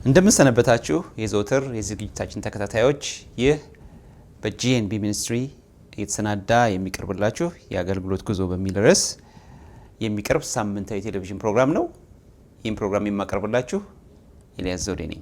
እንደምንሰነበታችሁ የዘውትር የዝግጅታችን ተከታታዮች ይህ በጂኤንቢ ሚኒስትሪ የተሰናዳ የሚቀርብላችሁ የአገልግሎት ጉዞ በሚል ርዕስ የሚቀርብ ሳምንታዊ ቴሌቪዥን ፕሮግራም ነው። ይህን ፕሮግራም የማቀርብላችሁ ኤልያስ ዘውዴ ነኝ።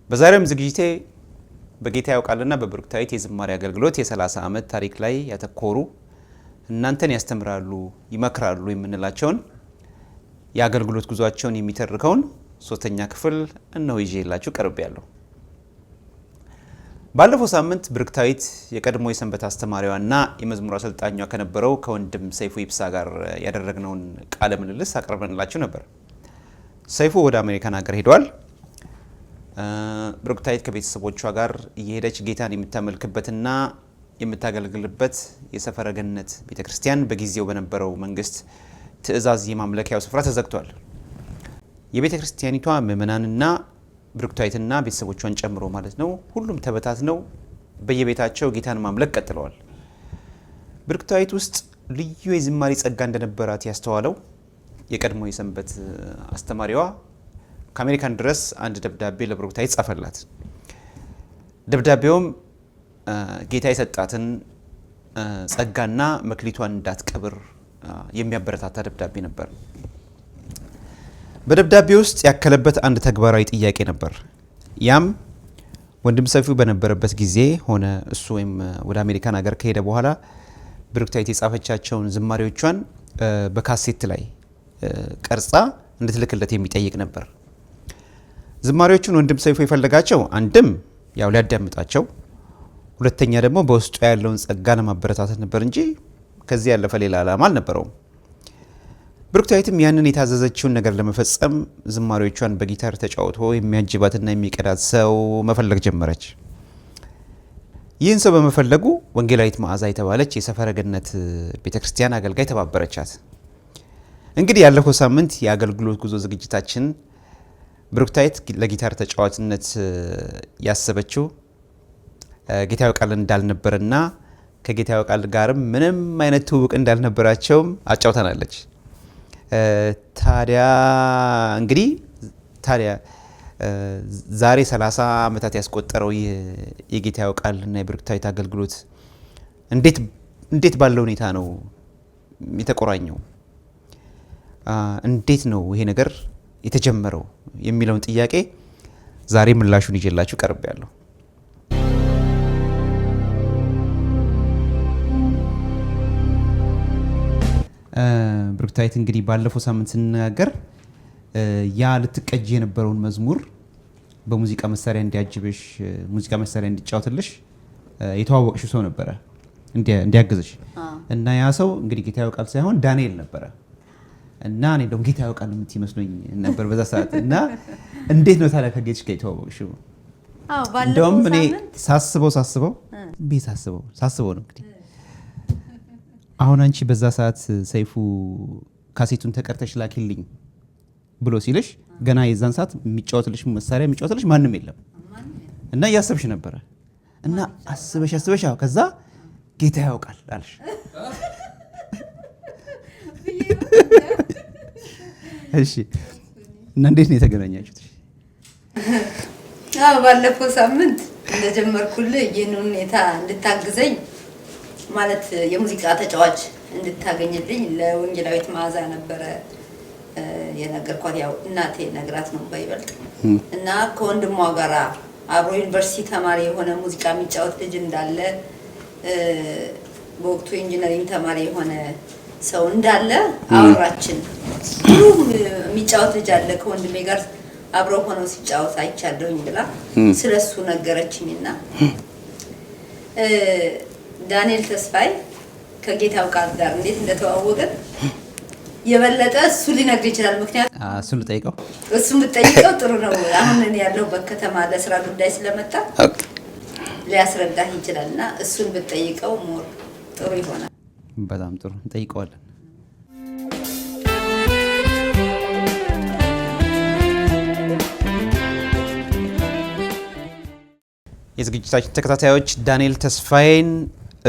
በዛሬም ዝግጅቴ በጌታ ያውቃልና በብሩክታዊት የዝማሬ አገልግሎት የ30 ዓመት ታሪክ ላይ ያተኮሩ እናንተን ያስተምራሉ፣ ይመክራሉ የምንላቸውን የአገልግሎት ጉዟቸውን የሚተርከውን ሶስተኛ ክፍል እነሆ ይዤላችሁ ቀርቤያለሁ። ባለፈው ሳምንት ብሩክታዊት የቀድሞ የሰንበት አስተማሪዋና የመዝሙር አሰልጣኟ ከነበረው ከወንድም ሰይፉ ይብሳ ጋር ያደረግነውን ቃለ ምልልስ አቅርበንላችሁ ነበር። ሰይፉ ወደ አሜሪካን ሀገር ሄዷል። ብሩክታዊት ከቤተሰቦቿ ጋር እየሄደች ጌታን የምታመልክበትና የምታገለግልበት የሰፈረ ገነት ቤተክርስቲያን በጊዜው በነበረው መንግስት ትዕዛዝ የማምለኪያው ስፍራ ተዘግቷል። የቤተክርስቲያኒቷ ምዕመናንና ብሩክታዊትና ቤተሰቦቿን ጨምሮ ማለት ነው ሁሉም ተበታትነው በየቤታቸው ጌታን ማምለክ ቀጥለዋል። ብሩክታዊት ውስጥ ልዩ የዝማሬ ጸጋ እንደነበራት ያስተዋለው የቀድሞ የሰንበት አስተማሪዋ ከአሜሪካን ድረስ አንድ ደብዳቤ ለብሩክታዊት ጻፈላት። ደብዳቤውም ጌታ የሰጣትን ጸጋና መክሊቷን እንዳትቀብር የሚያበረታታ ደብዳቤ ነበር። በደብዳቤ ውስጥ ያከለበት አንድ ተግባራዊ ጥያቄ ነበር። ያም ወንድም ሰይፉ በነበረበት ጊዜ ሆነ እሱ ወይም ወደ አሜሪካን ሀገር ከሄደ በኋላ ብሩክታዊት የጻፈቻቸውን ዝማሬዎቿን በካሴት ላይ ቀርጻ እንድትልክለት የሚጠይቅ ነበር። ዝማሬዎቹን ወንድም ሰይፉ የፈለጋቸው አንድም ያው ሊያዳምጣቸው፣ ሁለተኛ ደግሞ በውስጡ ያለውን ጸጋ ለማበረታታት ነበር እንጂ ከዚህ ያለፈ ሌላ ዓላማ አልነበረውም። ብሩክታዊትም ያንን የታዘዘችውን ነገር ለመፈጸም ዝማሬዎቿን በጊታር ተጫውቶ የሚያጅባትና የሚቀዳት ሰው መፈለግ ጀመረች። ይህን ሰው በመፈለጉ ወንጌላዊት መዓዛ የተባለች የሰፈረ ገነት ቤተክርስቲያን አገልጋይ ተባበረቻት። እንግዲህ ያለፈው ሳምንት የአገልግሎት ጉዞ ዝግጅታችን ብሩክታዊት ለጊታር ተጫዋችነት ያሰበችው ጌታ ያውቃል እንዳልነበረና ከጌታ ያውቃል ጋርም ምንም አይነት ትውውቅ እንዳልነበራቸውም አጫውተናለች። ታዲያ ዛሬ 30 ዓመታት ያስቆጠረው የጌታ ያውቃልና የብሩክታዊት አገልግሎት እንዴት ባለው ሁኔታ ነው የተቆራኘው? እንዴት ነው ይሄ ነገር የተጀመረው የሚለውን ጥያቄ ዛሬ ምላሹን ይዤላችሁ ቀርቤያለሁ። ብሩክታዊት እንግዲህ ባለፈው ሳምንት ስንነጋገር ያ ልትቀጂ የነበረውን መዝሙር በሙዚቃ መሳሪያ እንዲያጅብሽ፣ ሙዚቃ መሳሪያ እንዲጫወትልሽ የተዋወቅሽው ሰው ነበረ እንዲያግዝሽ እና ያ ሰው እንግዲህ ጌታ ያውቃል ሳይሆን ዳንኤል ነበረ እና እኔ ደግሞ ጌታ ያውቃል የምትመስለኝ ነበር በዛ ሰዓት። እና እንዴት ነው ታዲያ ከጌትሽ ጋር የተዋወቅሽው? እንደውም እኔ ሳስበው ነው እንግዲህ አሁን አንቺ በዛ ሰዓት ሰይፉ ካሴቱን ተቀርተሽ ላኪልኝ ብሎ ሲልሽ ገና የዛን ሰዓት የሚጫወትልሽ መሳሪያ የሚጫወትልሽ ማንም የለም እና እያሰብሽ ነበረ እና አስበሽ ከዛ ጌታ ያውቃል አልሽ። እሺ እና እንዴት ነው የተገናኛችሁት? ባለፈው ሳምንት እንደጀመርኩልህ ይህን ሁኔታ እንድታግዘኝ ማለት የሙዚቃ ተጫዋች እንድታገኝልኝ ለወንጌላዊት መዓዛ ነበረ የነገርኳት። ያው እናቴ ነግራት ነው ባይበልጥ እና ከወንድሟ ጋር አብሮ ዩኒቨርሲቲ ተማሪ የሆነ ሙዚቃ የሚጫወት ልጅ እንዳለ በወቅቱ ኢንጂነሪንግ ተማሪ የሆነ ሰው እንዳለ አወራችን። ጥሩ የሚጫወት ልጅ አለ ከወንድሜ ጋር አብረው ሆነው ሲጫወት አይቻለሁኝ ብላ ስለሱ ነገረችኝና ዳንኤል ተስፋዬ ከጌታው ቃል ጋር እንዴት እንደተዋወቀ የበለጠ እሱ ሊነግር ይችላል። ምክንያቱም እሱን ልጠይቀው ብትጠይቀው ጥሩ ነው። አሁን እኔ ያለሁበት ከተማ ለስራ ጉዳይ ስለመጣ ሊያስረዳህ ይችላልና እሱን ብትጠይቀው ሞር ጥሩ ይሆናል። በጣም ጥሩ እንጠይቀዋለን። የዝግጅታችን ተከታታዮች ዳንኤል ተስፋዬን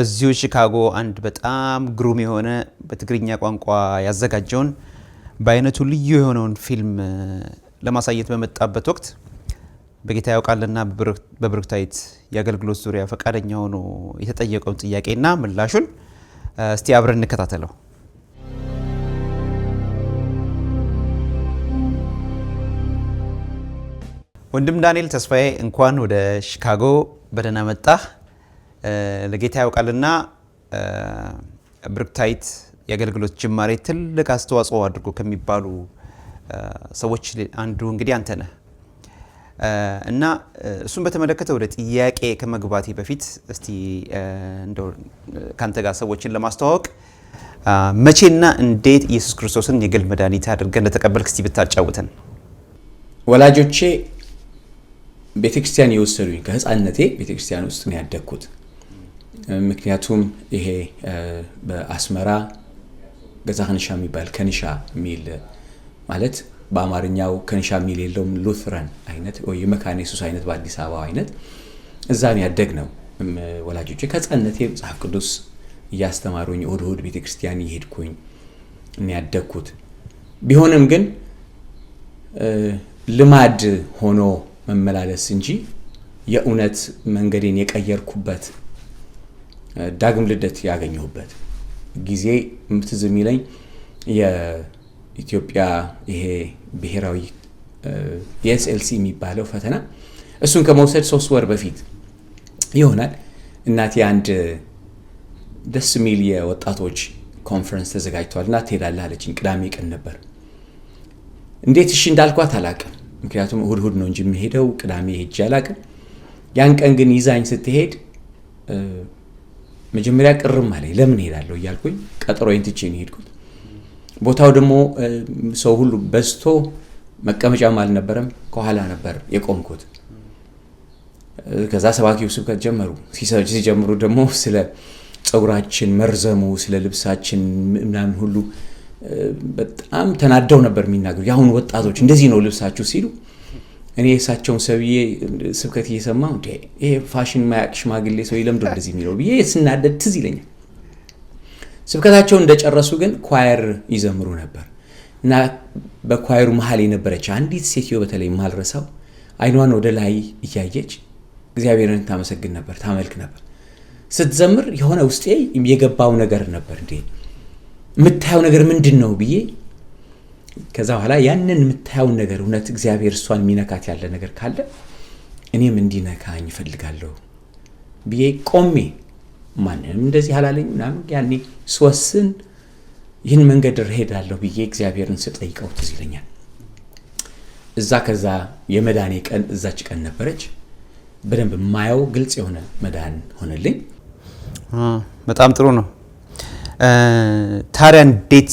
እዚሁ ሺካጎ አንድ በጣም ግሩም የሆነ በትግርኛ ቋንቋ ያዘጋጀውን በአይነቱ ልዩ የሆነውን ፊልም ለማሳየት በመጣበት ወቅት በጌታ ያውቃልና በብሩክታይት የአገልግሎት ዙሪያ ፈቃደኛ ሆኖ የተጠየቀውን ጥያቄና ምላሹን እስቲ አብረን እንከታተለው። ወንድም ዳንኤል ተስፋዬ እንኳን ወደ ሺካጎ በደህና መጣህ። ለጌታ ያውቃልና ብሩክታይት የአገልግሎት ጅማሬ ትልቅ አስተዋጽኦ አድርጎ ከሚባሉ ሰዎች አንዱ እንግዲህ አንተ ነህ እና እሱን በተመለከተ ወደ ጥያቄ ከመግባቴ በፊት እስቲ እንደው ካንተ ጋር ሰዎችን ለማስተዋወቅ መቼና እንዴት ኢየሱስ ክርስቶስን የግል መድኃኒት አድርገህ እንደተቀበልክ እስቲ ብታጫውተን። ወላጆቼ ቤተክርስቲያን የወሰዱኝ ከህፃንነቴ ቤተክርስቲያን ውስጥ ነው ያደግኩት። ምክንያቱም ይሄ በአስመራ ገዛ ከንሻ የሚባል ከንሻ ሚል ማለት በአማርኛው ከንሻ ሚል የለውም ሉትራን አይነት ወይ የመካነ ኢየሱስ አይነት በአዲስ አበባ አይነት እዛ ነው ያደግነው። ወላጆቼ ከህፃንነቴ መጽሐፍ ቅዱስ እያስተማሩኝ እሁድ ቤተክርስቲያን እየሄድኩኝ ነው ያደግኩት። ቢሆንም ግን ልማድ ሆኖ መመላለስ እንጂ የእውነት መንገዴን የቀየርኩበት ዳግም ልደት ያገኘሁበት ጊዜ ምትዝ የሚለኝ የኢትዮጵያ ይሄ ብሔራዊ የኤስኤልሲ የሚባለው ፈተና እሱን ከመውሰድ 3 ወር በፊት ይሆናል። እናቴ አንድ ደስ የሚል የወጣቶች ኮንፈረንስ ተዘጋጅቷልና ትሄዳለህ አለችኝ። ቅዳሜ ቀን ነበር። እንዴት እሺ እንዳልኳት አላውቅም። ምክንያቱም እሁድ ነው እንጂ የምሄደው ቅዳሜ ሄጄ አላውቅም። ያን ቀን ግን ይዛኝ ስትሄድ መጀመሪያ ቅርም አለኝ። ለምን ሄዳለሁ እያልኩኝ ቀጠሮዬን ትቼ ነው ሄድኩት። ቦታው ደግሞ ሰው ሁሉ በዝቶ መቀመጫም አልነበረም። ከኋላ ነበር የቆምኩት። ከዛ ሰባኪው ስብከት ጀመሩ። ሲጀምሩ ደግሞ ስለ ጸጉራችን መርዘሙ፣ ስለ ልብሳችን ምናምን ሁሉ በጣም ተናደው ነበር የሚናገሩ። ያሁን ወጣቶች እንደዚህ ነው ልብሳችሁ ሲሉ እኔ እሳቸውን ሰብዬ ስብከት እየሰማሁ ይሄ ፋሽን ማያቅ ሽማግሌ ሰው ይለምዶ እንደዚህ የሚለው ብዬ ስናደድ ትዝ ይለኛል። ስብከታቸውን እንደጨረሱ ግን ኳየር ይዘምሩ ነበር እና በኳየሩ መሀል የነበረች አንዲት ሴትዮ በተለይ ማልረሳው አይኗን ወደ ላይ እያየች እግዚአብሔርን ታመሰግን ነበር፣ ታመልክ ነበር። ስትዘምር የሆነ ውስጤ የገባው ነገር ነበር። የምታየው ነገር ምንድን ነው ብዬ ከዛ በኋላ ያንን የምታየውን ነገር እውነት እግዚአብሔር እሷን የሚነካት ያለ ነገር ካለ እኔም እንዲነካኝ እፈልጋለሁ ብዬ ቆሜ ማንንም እንደዚህ አላለኝ ምናምን ያኔ ስወስን ይህን መንገድ እሄዳለሁ ብዬ እግዚአብሔርን ስጠይቀው ትዝ ይለኛል። ከዛ የመዳኔ ቀን እዛች ቀን ነበረች። በደንብ የማየው ግልጽ የሆነ መዳን ሆነልኝ። በጣም ጥሩ ነው። ታዲያ እንዴት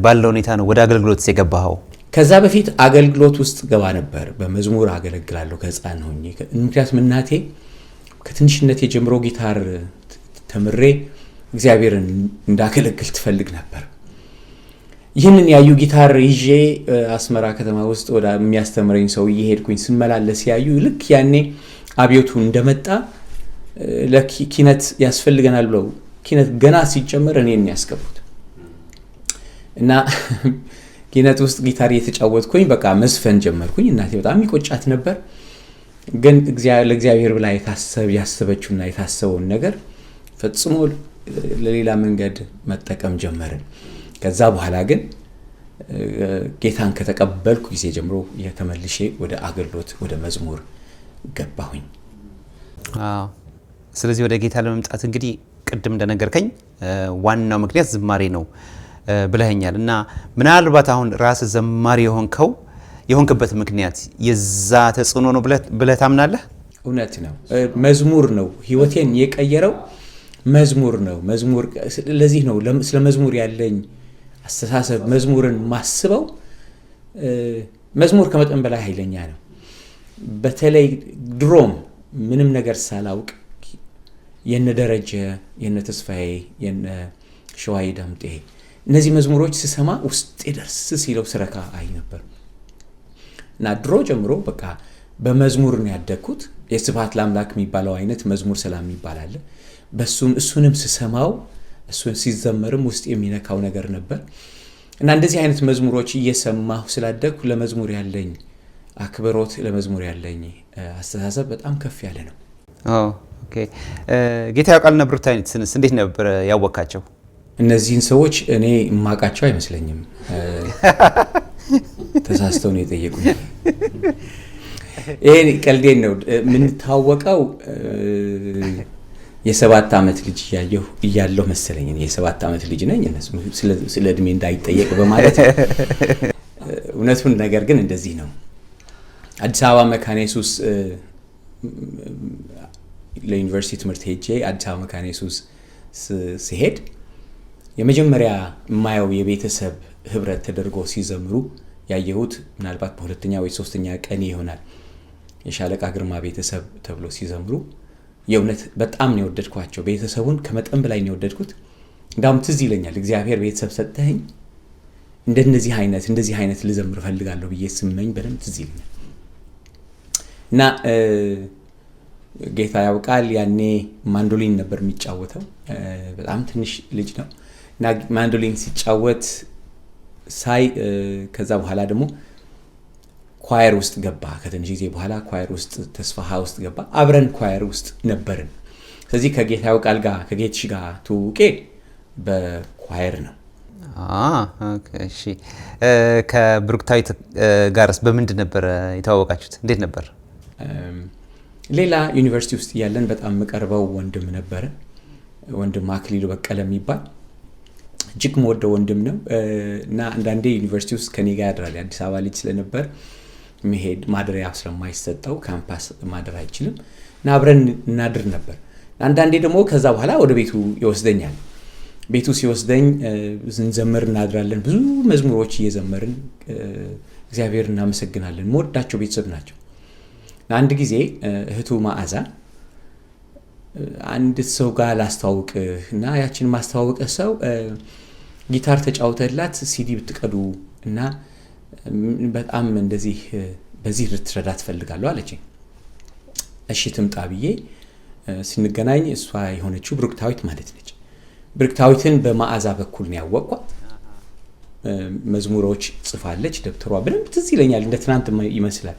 ባለው ሁኔታ ነው ወደ አገልግሎት የገባኸው? ከዛ በፊት አገልግሎት ውስጥ ገባ ነበር። በመዝሙር አገለግላለሁ ከህፃን ሆኜ። ምክንያቱም እናቴ ከትንሽነቴ ጀምሮ ጊታር ተምሬ እግዚአብሔርን እንዳገለግል ትፈልግ ነበር። ይህንን ያዩ ጊታር ይዤ አስመራ ከተማ ውስጥ ወደ የሚያስተምረኝ ሰው እየሄድኩኝ ስመላለስ ያዩ ልክ ያኔ አብዮቱ እንደመጣ ለኪነት ያስፈልገናል ብለው ኪነት ገና ሲጀመር እኔን ያስገቡት እና ኪነት ውስጥ ጊታር እየተጫወትኩኝ በቃ መስፈን ጀመርኩኝ። እናቴ በጣም ይቆጫት ነበር፣ ግን ለእግዚአብሔር ብላ ያሰበችውና የታሰበውን ነገር ፈጽሞ ለሌላ መንገድ መጠቀም ጀመርን። ከዛ በኋላ ግን ጌታን ከተቀበልኩ ጊዜ ጀምሮ የተመልሼ ወደ አገልግሎት ወደ መዝሙር ገባሁኝ። ስለዚህ ወደ ጌታ ለመምጣት እንግዲህ ቅድም እንደነገርከኝ ዋናው ምክንያት ዝማሬ ነው። ብለኸኛል። እና ምናልባት አሁን ራስ ዘማሪ የሆንክበት ምክንያት የዛ ተጽዕኖ ነው ብለህ ታምናለህ? እውነት ነው። መዝሙር ነው ህይወቴን የቀየረው። መዝሙር ነው። መዝሙር ለዚህ ነው ስለ መዝሙር ያለኝ አስተሳሰብ መዝሙርን ማስበው። መዝሙር ከመጠን በላይ ኃይለኛ ነው። በተለይ ድሮም ምንም ነገር ሳላውቅ የነ ደረጀ፣ የነ ተስፋዬ፣ የነ ሸዋይ ዳምጤ እነዚህ መዝሙሮች ስሰማ ውስጤ ደርስ ሲለው ስረካ አይ ነበር እና ድሮ ጀምሮ በቃ በመዝሙር ነው ያደግኩት። የስብሐት ለአምላክ የሚባለው አይነት መዝሙር ሰላም ይባላል። እሱንም ስሰማው እሱን ሲዘመርም ውስጥ የሚነካው ነገር ነበር እና እንደዚህ አይነት መዝሙሮች እየሰማሁ ስላደግኩ ለመዝሙር ያለኝ አክብሮት፣ ለመዝሙር ያለኝ አስተሳሰብ በጣም ከፍ ያለ ነው። ኦኬ። ጌታ ያውቃልና ብሩክታዊትንስ እንዴት ነበር ያወቃቸው? እነዚህን ሰዎች እኔ የማውቃቸው አይመስለኝም። ተሳስተው ነው የጠየቁኝ። ይሄ ቀልዴን ነው። የምንታወቀው የ7 ዓመት ልጅ እያለሁ መሰለኝ። የ7 ዓመት ልጅ ነኝ። ስለ እድሜ እንዳይጠየቅ በማለት እውነቱን ነገር ግን እንደዚህ ነው። አዲስ አበባ መካነ ኢየሱስ ለዩኒቨርሲቲ ትምህርት ሄጄ አዲስ አበባ መካነ ኢየሱስ ስሄድ የመጀመሪያ የማየው የቤተሰብ ህብረት ተደርጎ ሲዘምሩ ያየሁት ምናልባት በሁለተኛ ወይ ሶስተኛ ቀን ይሆናል። የሻለቃ ግርማ ቤተሰብ ተብሎ ሲዘምሩ የእውነት በጣም ነው የወደድኳቸው። ቤተሰቡን ከመጠን በላይ ነው የወደድኩት። እንዳውም ትዝ ይለኛል እግዚአብሔር ቤተሰብ ሰጠኸኝ እንደዚህ አይነት ልዘምር ፈልጋለሁ ብዬ ስመኝ በደንብ ትዝ ይለኛል። እና ጌታ ያውቃል ያኔ ማንዶሊን ነበር የሚጫወተው። በጣም ትንሽ ልጅ ነው እና ማንዶሊን ሲጫወት ሳይ ከዛ በኋላ ደግሞ ኳየር ውስጥ ገባ። ከትንሽ ጊዜ በኋላ ኳየር ውስጥ ተስፋሃ ውስጥ ገባ። አብረን ኳየር ውስጥ ነበርን። ስለዚህ ከጌታ ያውቃል ጋር ከጌትሽ ጋር ትውውቄ በኳየር ነው። እሺ። ከብሩክታዊት ጋርስ በምንድን ነበር የተዋወቃችሁት? እንዴት ነበር? ሌላ ዩኒቨርሲቲ ውስጥ ያለን በጣም የምቀርበው ወንድም ነበረ። ወንድም አክሊሉ በቀለ የሚባል እጅግ የምወደው ወንድም ነው እና አንዳንዴ ዩኒቨርሲቲ ውስጥ ከኔ ጋር ያድራል። የአዲስ አበባ ልጅ ስለነበር መሄድ ማደሪያ ስለማይሰጠው ካምፓስ ማደር አይችልም እና አብረን እናድር ነበር። አንዳንዴ ደግሞ ከዛ በኋላ ወደ ቤቱ ይወስደኛል። ቤቱ ሲወስደኝ ስንዘምር እናድራለን። ብዙ መዝሙሮች እየዘመርን እግዚአብሔር እናመሰግናለን። የምወዳቸው ቤተሰብ ናቸው። አንድ ጊዜ እህቱ ማዕዛ አንድ ሰው ጋር ላስተዋውቅ እና ያችን ማስተዋወቀ ሰው ጊታር ተጫውተላት ሲዲ ብትቀዱ እና በጣም እንደዚህ በዚህ ልትረዳ ትፈልጋለሁ አለችኝ። እሺ ትምጣ ብዬ ስንገናኝ እሷ የሆነችው ብሩክታዊት ማለት ነች። ብሩክታዊትን በማዕዛ በኩል ነው ያወቅኳት። መዝሙሮች ጽፋለች። ደብተሯ በደንብ ትዝ ይለኛል። እንደ ትናንት ይመስላል።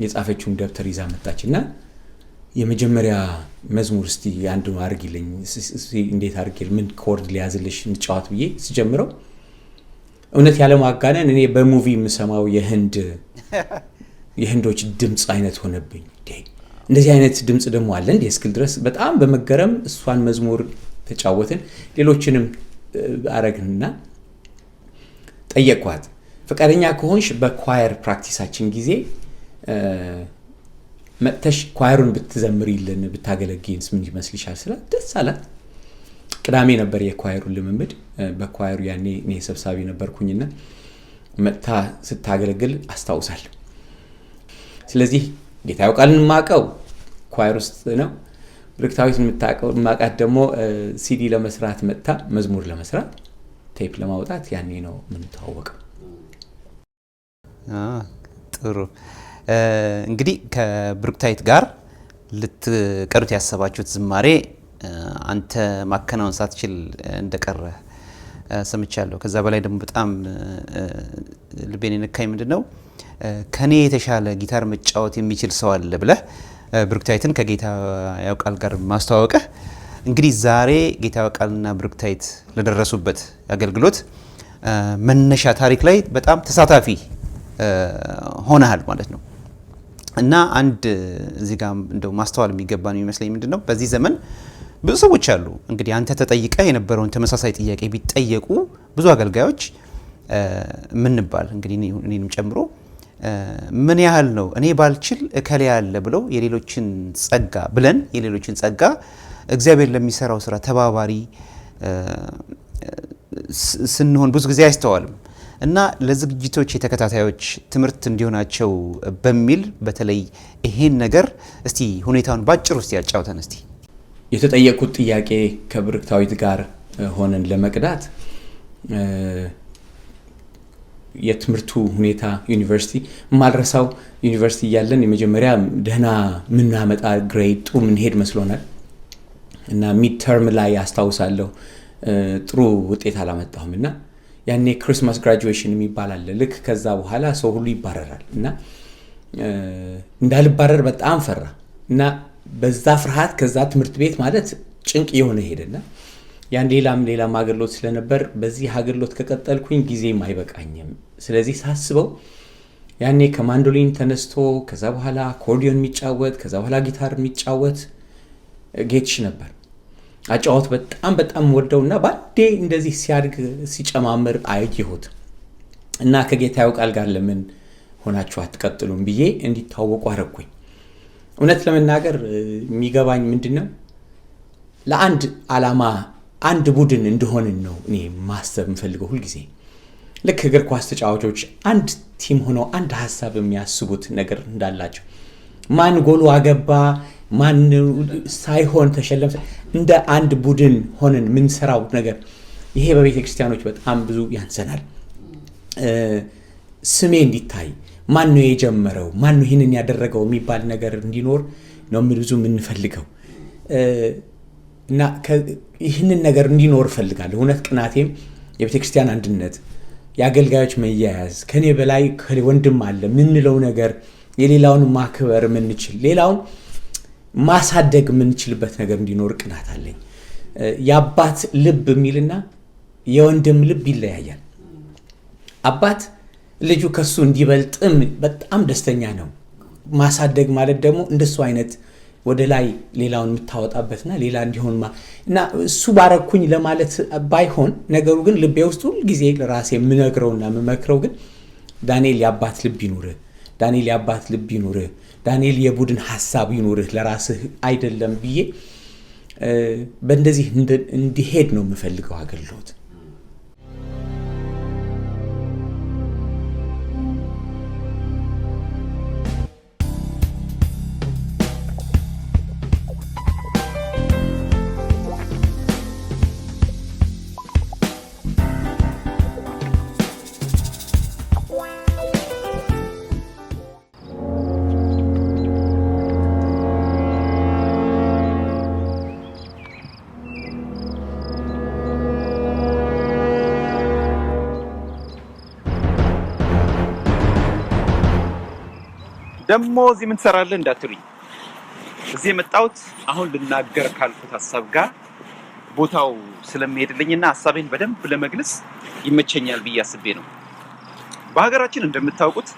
የጻፈችውን ደብተር ይዛ መጣችና የመጀመሪያ መዝሙር እስቲ አንዱ አድርጊልኝ፣ እንዴት አድርጌል ምን ኮርድ ሊያዝልሽ እንጫወት ብዬ ስጀምረው እውነት ያለ ማጋነን እኔ በሙቪ የምሰማው የህንዶች ድምፅ አይነት ሆነብኝ። እንደዚህ አይነት ድምፅ ደግሞ አለ እንዴ እስክል ድረስ በጣም በመገረም እሷን መዝሙር ተጫወትን። ሌሎችንም አረግንና ጠየቅኳት፣ ፈቃደኛ ከሆንሽ በኳየር ፕራክቲሳችን ጊዜ መጥተሽ ኳየሩን ብትዘምሪልን ብታገለግይንስ ምን ይመስልሻል ስላት ደስ አላት። ቅዳሜ ነበር የኳየሩን ልምምድ። በኳየሩ ያኔ እኔ ሰብሳቢ ነበርኩኝና መጥታ ስታገለግል አስታውሳለሁ። ስለዚህ ጌታ ያውቃልን ማቀው ኳየር ውስጥ ነው። ብሩክታዊትን ማቃት ደግሞ ሲዲ ለመስራት መጥታ መዝሙር ለመስራት ቴፕ ለማውጣት ያኔ ነው የምንተዋወቀው። ጥሩ። እንግዲህ ከብሩክታዊት ጋር ልትቀሩት ያሰባችሁት ዝማሬ አንተ ማከናወን ሳትችል እንደቀረ ሰምቻለሁ። ከዛ በላይ ደግሞ በጣም ልቤን የነካኝ ምንድነው ከኔ የተሻለ ጊታር መጫወት የሚችል ሰው አለ ብለህ ብሩክታዊትን ከጌታ ያውቃል ጋር ማስተዋወቅህ እንግዲህ ዛሬ ጌታ ያውቃልና ብሩክታዊት ለደረሱበት አገልግሎት መነሻ ታሪክ ላይ በጣም ተሳታፊ ሆነሃል ማለት ነው። እና አንድ እዚህ ጋር እንደው ማስተዋል የሚገባ ነው የሚመስለኝ ምንድነው በዚህ ዘመን ብዙ ሰዎች አሉ እንግዲህ አንተ ተጠይቀህ የነበረውን ተመሳሳይ ጥያቄ ቢጠየቁ ብዙ አገልጋዮች ምንባል እንግዲህ እኔንም ጨምሮ ምን ያህል ነው እኔ ባልችል እከሌ ያለ ብለው የሌሎችን ጸጋ እግዚአብሔር ለሚሰራው ስራ ተባባሪ ስንሆን ብዙ ጊዜ አይስተዋልም እና ለዝግጅቶች የተከታታዮች ትምህርት እንዲሆናቸው በሚል በተለይ ይሄን ነገር እስቲ ሁኔታውን ባጭሩ እስቲ ያጫውተን እስቲ። የተጠየቁት ጥያቄ ከብርክታዊት ጋር ሆነን ለመቅዳት የትምህርቱ ሁኔታ ዩኒቨርሲቲ ማልረሳው ዩኒቨርሲቲ ያለን የመጀመሪያ ደህና ምናመጣ ግሬድ ጥሩ ምንሄድ መስሎናል እና ሚድ ተርም ላይ አስታውሳለሁ ጥሩ ውጤት አላመጣሁም እና ያኔ ክሪስማስ ግራጁዌሽን የሚባል አለ። ልክ ከዛ በኋላ ሰው ሁሉ ይባረራል እና እንዳልባረር በጣም ፈራ እና በዛ ፍርሃት ከዛ ትምህርት ቤት ማለት ጭንቅ የሆነ ሄደና ያን ሌላም አገልግሎት ስለነበር በዚህ አገልግሎት ከቀጠልኩኝ ጊዜም አይበቃኝም። ስለዚህ ሳስበው ያኔ ከማንዶሊን ተነስቶ ከዛ በኋላ አኮርዲዮን የሚጫወት ከዛ በኋላ ጊታር የሚጫወት ጌትሽ ነበር አጫወት በጣም ወደውና ባዴ እንደዚህ ሲያድግ ሲጨማምር አየሁት እና ከጌታው ቃል ጋር ለምን ሆናችሁ አትቀጥሉም ብዬ እንዲታወቁ አረኩኝ። እውነት ለመናገር የሚገባኝ ምንድነው ለአንድ ዓላማ አንድ ቡድን እንደሆንን ነው እኔ ማሰብ የምፈልገው ሁሉ ጊዜ። ልክ እግር ኳስ ተጫዋቾች አንድ ቲም ሆነው አንድ ሐሳብ የሚያስቡት ነገር እንዳላቸው ማን ጎሉ አገባ ማን ሳይሆን ተሸለም እንደ አንድ ቡድን ሆነን ምን ሰራው ነገር ይሄ በቤተ ክርስቲያኖች በጣም ብዙ ያንሰናል። ስሜ እንዲታይ ማን ነው የጀመረው ማን ነው ይሄንን ያደረገው የሚባል ነገር እንዲኖር ነው ብዙ የምንፈልገው እና ይህንን ነገር እንዲኖር ፈልጋለሁ። እውነት ቅናቴም የቤተ ክርስቲያን አንድነት የአገልጋዮች መያያዝ ከኔ በላይ ወንድም አለ ምንለው ነገር የሌላውን ማክበር ምንችል ሌላውን ማሳደግ ምንችልበት ነገር እንዲኖር ቅናት አለኝ። የአባት ልብ የሚልና የወንድም ልብ ይለያያል። አባት ልጁ ከሱ እንዲበልጥም በጣም ደስተኛ ነው። ማሳደግ ማለት ደግሞ እንደሱ አይነት ወደ ላይ ሌላውን የምታወጣበትና ሌላ እንዲሆን እና እሱ ባረኩኝ ለማለት ባይሆን ነገሩ ግን ልቤ ውስጥ ሁሉ ጊዜ ለራሴ የምነግረውና የምመክረው ግን ዳንኤል የአባት ልብ ይኑርህ፣ ዳንኤል የአባት ልብ ይኑርህ፣ ዳንኤል የቡድን ሐሳብ ይኑርህ ለራስህ አይደለም ብዬ በእንደዚህ እንዲሄድ ነው የምፈልገው አገልግሎት። ደሞ እዚህ ምን ትሰራለህ እንዳትሉኝ እዚህ የመጣሁት አሁን ልናገር ካልኩት ሐሳብ ጋር ቦታው ስለሚሄድልኝና ሐሳቤን በደንብ ለመግለጽ ይመቸኛል ብዬ አስቤ ነው። በሀገራችን እንደምታውቁት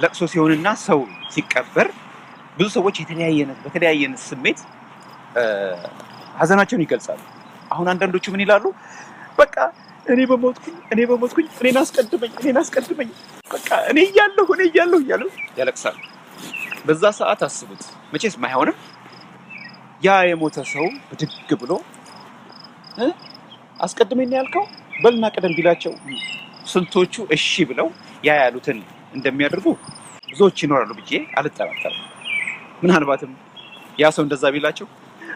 ለቅሶ ሲሆንና ሰው ሲቀበር ብዙ ሰዎች በተለያየ ስሜት ሀዘናቸውን ይገልጻሉ። አሁን አንዳንዶቹ ምን ይላሉ? በቃ እኔ በሞትኩኝ እኔን አስቀድመኝ በቃ እኔ እያለሁ እያሉ ያለቅሳሉ። በዛ ሰዓት አስቡት መቼስ ማይሆንም ያ የሞተ ሰው ብድግ ብሎ አስቀድመኝ ያልከው በልና ቀደም ቢላቸው ስንቶቹ እሺ ብለው ያ ያሉትን እንደሚያደርጉ ብዙዎች ይኖራሉ ብዬ አልጠራጠርም። ምናልባትም ያ ሰው እንደዛ ቢላቸው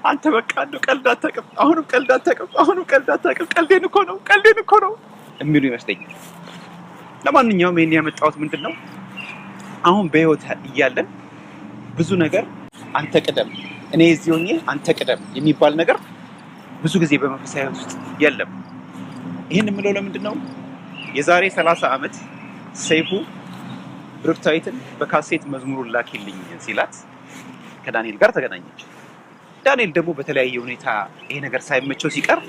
አንተ በቃ እንደው ቀልድ አታውቅም፣ አሁንም ቀልድ አታውቅም፣ ቀልዴን እኮ ነው የሚሉ ይመስለኛል። ለማንኛውም ይሄን ያመጣሁት ምንድነው አሁን በህይወት እያለን ብዙ ነገር አንተ ቅደም እኔ እዚህ ሆኜ አንተ ቅደም የሚባል ነገር ብዙ ጊዜ በመንፈሳዊ ውስጥ የለም። ይሄን የምለው ለምንድነው የዛሬ 30 ዓመት ሰይፉ ብሩክታዊትን በካሴት መዝሙሩን ላኪልኝ ሲላት ከዳንኤል ጋር ተገናኘች። ዳንኤል ደግሞ በተለያየ ሁኔታ ይሄ ነገር ሳይመቸው ሲቀር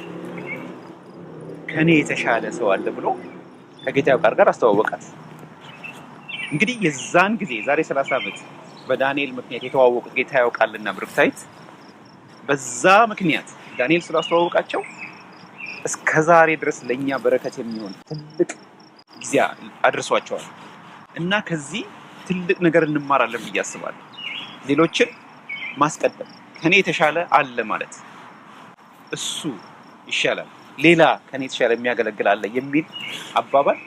ከኔ የተሻለ ሰው አለ ብሎ ከጌታው ጋር አስተዋወቃት። እንግዲህ የዛን ጊዜ ዛሬ 30 ዓመት በዳንኤል ምክንያት የተዋወቁት ጌታው ቃልና ብሩክታዊት በዛ ምክንያት ዳንኤል ስላስተዋወቃቸው እስከዛሬ ድረስ ለኛ በረከት የሚሆን ትልቅ ጊዜ አድርሷቸዋል እና ከዚህ ትልቅ ነገር እንማራለን ብዬ አስባለሁ። ሌሎችን ማስቀደም ከኔ የተሻለ አለ ማለት እሱ ይሻላል፣ ሌላ ከኔ የተሻለ የሚያገለግል አለ የሚል አባባል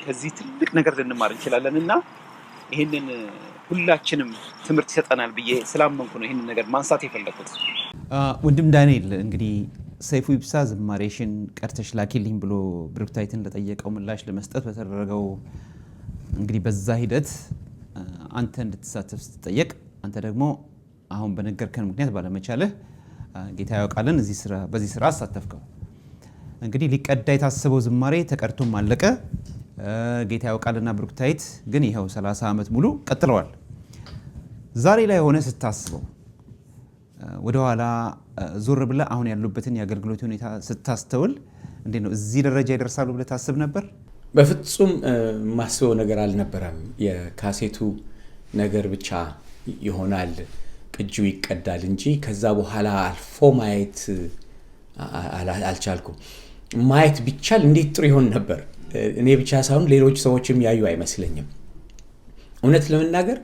ከዚህ ትልቅ ነገር ልንማር እንችላለን እና ይሄንን ሁላችንም ትምህርት ይሰጠናል ብዬ ስላመንኩ ነው ይሄንን ነገር ማንሳት የፈለኩት። ወንድም ዳንኤል እንግዲህ ሰይፉ ኢብሳ ዝማሬሽን ቀርተሽ ላኪልኝ ብሎ ብሩክታይትን ለጠየቀው ምላሽ ለመስጠት በተደረገው እንግዲህ በዛ ሂደት አንተ እንድትሳተፍ ስትጠየቅ አንተ ደግሞ አሁን በነገርከን ምክንያት ባለመቻልህ ጌታ ያውቃልን በዚህ ስራ አሳተፍከው። እንግዲህ ሊቀዳ የታሰበው ዝማሬ ተቀድቶም አለቀ። ጌታ ያውቃልና ብሩክታይት ግን ይኸው 30 ዓመት ሙሉ ቀጥለዋል። ዛሬ ላይ ሆነ ስታስበው ወደኋላ ዞር ብለህ አሁን ያሉበትን የአገልግሎት ሁኔታ ስታስተውል እንዴት ነው እዚህ ደረጃ ይደርሳሉ ብለህ ታስብ ነበር? በፍጹም ማስበው ነገር አልነበረም። የካሴቱ ነገር ብቻ ይሆናል ቅጂው ይቀዳል እንጂ ከዛ በኋላ አልፎ ማየት አልቻልኩም። ማየት ቢቻል እንዴት ጥሩ ይሆን ነበር። እኔ ብቻ ሳይሆን ሌሎች ሰዎችም ያዩ አይመስለኝም። እውነት ለመናገር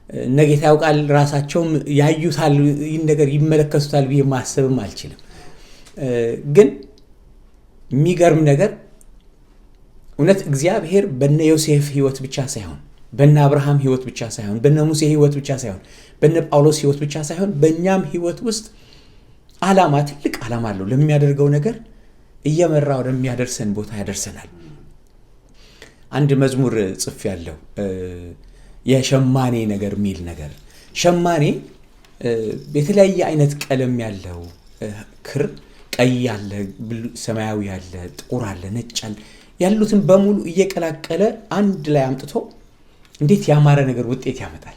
እነ ጌታ ያውቃል ራሳቸውም ያዩታል፣ ይህን ነገር ይመለከቱታል ብዬ ማሰብም አልችልም። ግን የሚገርም ነገር እውነት እግዚአብሔር በነ ዮሴፍ ህይወት ብቻ ሳይሆን በነ አብርሃም ህይወት ብቻ ሳይሆን በነ ሙሴ ህይወት ብቻ ሳይሆን በነ ጳውሎስ ህይወት ብቻ ሳይሆን በእኛም ህይወት ውስጥ ዓላማ፣ ትልቅ ዓላማ አለው። ለሚያደርገው ነገር እየመራ ወደሚያደርሰን ቦታ ያደርሰናል። አንድ መዝሙር ጽፍ ያለው የሸማኔ ነገር የሚል ነገር ሸማኔ የተለያየ አይነት ቀለም ያለው ክር ቀይ ያለ፣ ሰማያዊ ያለ፣ ጥቁር አለ፣ ነጭ አለ ያሉትን በሙሉ እየቀላቀለ አንድ ላይ አምጥቶ እንዴት ያማረ ነገር ውጤት ያመጣል።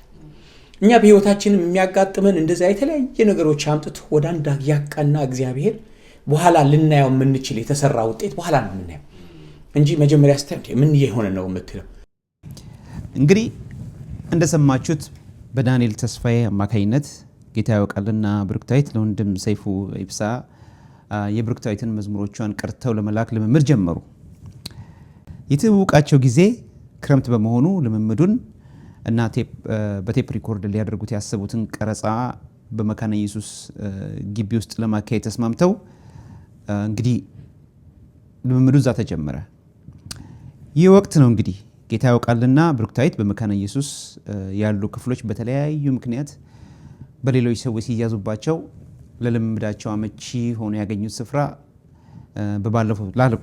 እኛ በህይወታችንም የሚያጋጥመን እንደዛ የተለያየ ነገሮች አምጥቶ ወደ አንድ ያቃና እግዚአብሔር በኋላ ልናየው የምንችል የተሰራ ውጤት በኋላ ነው የምናየው እንጂ መጀመሪያ ስታይ ምን እየሆነ ነው የምትለው። እንግዲህ እንደሰማችሁት በዳንኤል ተስፋዬ አማካኝነት ጌታ ያውቃልና ብሩክታይት ለወንድም ሰይፉ ኢብሳ የብሩክታይትን መዝሙሮቿን ቀርተው ለመላክ ልምምድ ጀመሩ። የትውውቃቸው ጊዜ ክረምት በመሆኑ ልምምዱን እና በቴፕ ሪኮርድ ሊያደርጉት ያሰቡትን ቀረጻ በመካነ ኢየሱስ ግቢ ውስጥ ለማካሄድ ተስማምተው እንግዲህ ልምምዱ እዛ ተጀመረ። ይህ ወቅት ነው እንግዲህ ጌታ ያውቃልና ብሩክታይት በመካነ ኢየሱስ ያሉ ክፍሎች በተለያዩ ምክንያት በሌሎች ሰዎች ሲያዙባቸው ለልምምዳቸው አመቺ ሆኖ ያገኙት ስፍራ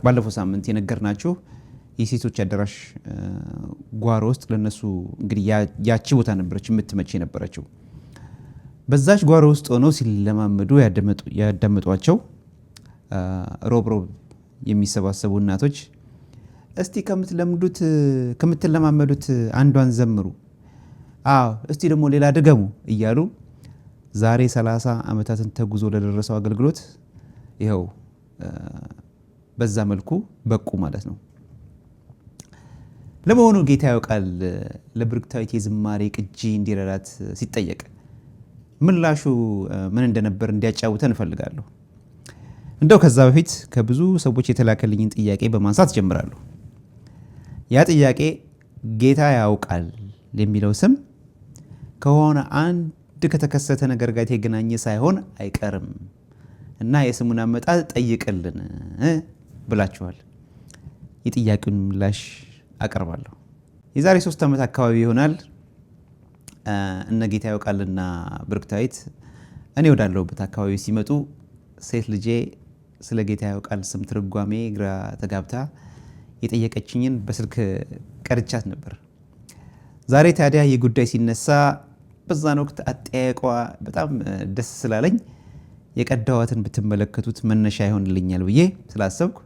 ባለፈው ሳምንት የነገርናችሁ የሴቶች አዳራሽ ጓሮ ውስጥ ለነሱ እንግዲህ ያቺ ቦታ ነበረች የምትመች የነበረችው። በዛች ጓሮ ውስጥ ሆነው ሲለማመዱ ያዳመጧቸው ሮብ የሚሰባሰቡ እናቶች እስቲ ከምትለማመዱት አንዷን ዘምሩ፣ እስቲ ደግሞ ሌላ ድገሙ እያሉ ዛሬ 30 ዓመታትን ተጉዞ ለደረሰው አገልግሎት ይኸው በዛ መልኩ በቁ ማለት ነው። ለመሆኑ ጌታ ያውቃል ለብሩክታይት የዝማሬ ቅጂ እንዲረዳት ሲጠየቅ ምላሹ ምን እንደነበር እንዲያጫውተን እፈልጋለሁ። እንደው ከዛ በፊት ከብዙ ሰዎች የተላከልኝን ጥያቄ በማንሳት ጀምራለሁ። ያ ጥያቄ ጌታ ያውቃል የሚለው ስም ከሆነ አንድ ከተከሰተ ነገር ጋር የተገናኘ ሳይሆን አይቀርም እና የስሙን አመጣጥ ጠይቅልን ብላችኋል። የጥያቄውን ምላሽ አቀርባለሁ። የዛሬ 3 ዓመት አካባቢ ይሆናል እነ ጌታ ያውቃልና ብሩክታይት እኔ ወዳለሁበት አካባቢ ሲመጡ ሴት ልጄ ስለ ጌታ ያውቃል ስም ትርጓሜ ግራ ተጋብታ የጠየቀችኝን በስልክ ቀርቻት ነበር። ዛሬ ታዲያ የጉዳይ ሲነሳ በዛን ወቅት አጠያየቋ በጣም ደስ ስላለኝ የቀዳዋትን ብትመለከቱት መነሻ ይሆንልኛል ብዬ ስላሰብኩ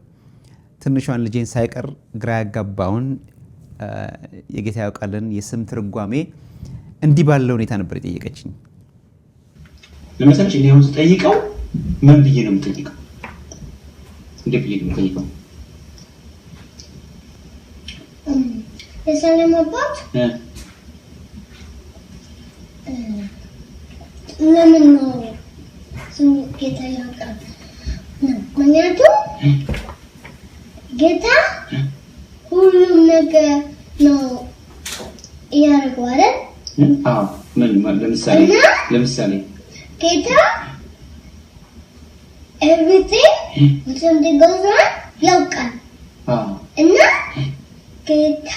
ትንሿን ልጄን ሳይቀር ግራ ያጋባውን የጌታ ያውቃልን የስም ትርጓሜ እንዲህ ባለው ሁኔታ ነበር የጠየቀችኝ። ለምሳሌ እኔ አሁን ስጠይቀው ምን ብዬ ነው የምጠይቀው? እንዴ ብዬ ነው የምጠይቀው? የሰላም አባት ለምን ነው ስሙ ጌታ ያውቃል ምክንያቱም ጌታ ሁሉም ነገር ነው ያደርገው አይደል? አዎ። ለምሳሌ ጌታ everything when something goes wrong ያውቃል። እና ጌታ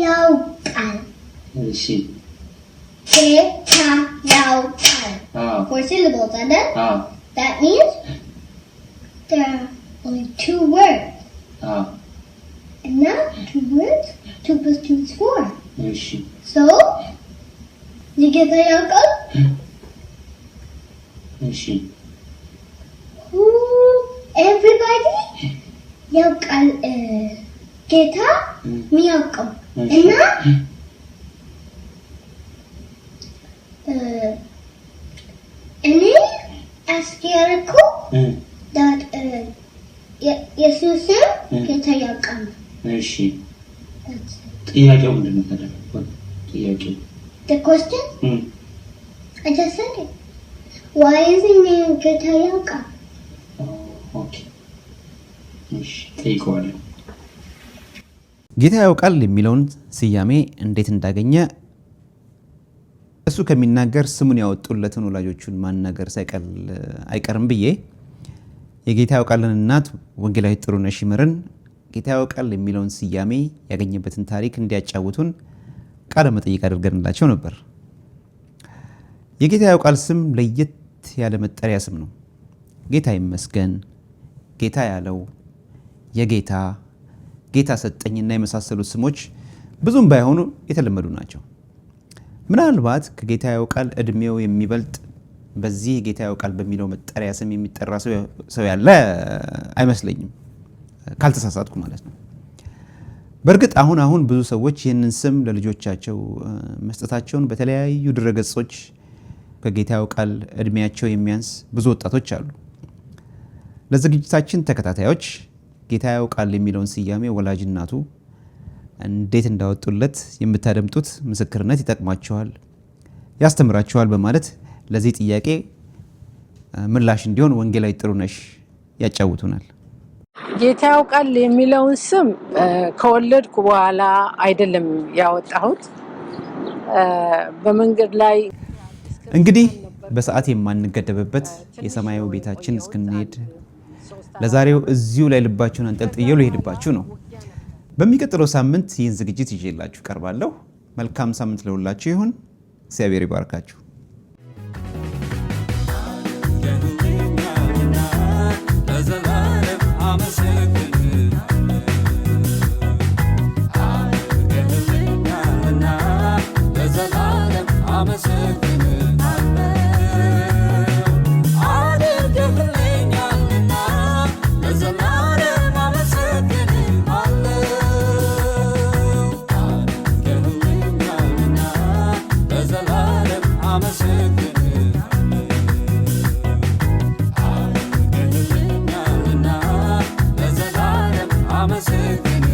ያውቃል። እሺ ጌታ ያውቃል። Four syllables, አይደል? That means there are only 2 words. And now 2 words, 2 plus 2 is 4. እሺ So, ጌታ ያውቃል? እሺ Who everybody ያውቃል ጌታ ሚያውቀው እና እኔ አስያረኩ that ኢየሱስ ጌታ ያውቃል። እሺ ጥያቄው ምንድን ነው ታዲያ? ጥያቄው The question? I just said it. Why isn't it ጌታ ያውቃል? Okay. እሺ ጠይቀዋለሁ። ጌታ ያውቃል የሚለውን ስያሜ እንዴት እንዳገኘ እሱ ከሚናገር ስሙን ያወጡለትን ወላጆቹን ማናገር ሳይቀል አይቀርም ብዬ የጌታ ያውቃልን እናት ወንጌላዊት ጥሩነሽ ይመርን ጌታ ያውቃል የሚለውን ስያሜ ያገኘበትን ታሪክ እንዲያጫውቱን ቃለ መጠይቅ አድርገንላቸው ነበር። የጌታ ያውቃል ስም ለየት ያለ መጠሪያ ስም ነው። ጌታ ይመስገን፣ ጌታ ያለው፣ የጌታ ጌታ ሰጠኝና የመሳሰሉት ስሞች ብዙም ባይሆኑ የተለመዱ ናቸው። ምናልባት ከጌታ ያውቃል እድሜው የሚበልጥ በዚህ ጌታ ያውቃል በሚለው መጠሪያ ስም የሚጠራ ሰው ያለ አይመስለኝም፣ ካልተሳሳትኩ ማለት ነው። በእርግጥ አሁን ብዙ ሰዎች ይህንን ስም ለልጆቻቸው መስጠታቸውን በተለያዩ ድረገጾች ከጌታ ያውቃል እድሜያቸው የሚያንስ ብዙ ወጣቶች አሉ። ለዝግጅታችን ተከታታዮች ጌታ ያውቃል የሚለውን ስያሜ ወላጅ እናቱ እንዴት እንዳወጡለት የምታደምጡት ምስክርነት ይጠቅማችኋል፣ ያስተምራችኋል በማለት ለዚህ ጥያቄ ምላሽ እንዲሆን ወንጌላዊት ጥሩነሽ ያጫውቱናል። ጌታ ያውቃል የሚለውን ስም ከወለድኩ በኋላ አይደለም ያወጣሁት። በመንገድ ላይ እንግዲህ በሰዓት የማንገደብበት የሰማያዊ ቤታችን እስክንሄድ ለዛሬው እዚሁ ላይ ልባችሁን አንጠልጥየው ልሄድባችሁ ነው። በሚቀጥለው ሳምንት ይህን ዝግጅት ይዤላችሁ ቀርባለሁ። መልካም ሳምንት ለሁላችሁ ይሁን። እግዚአብሔር ይባርካችሁ። I'm a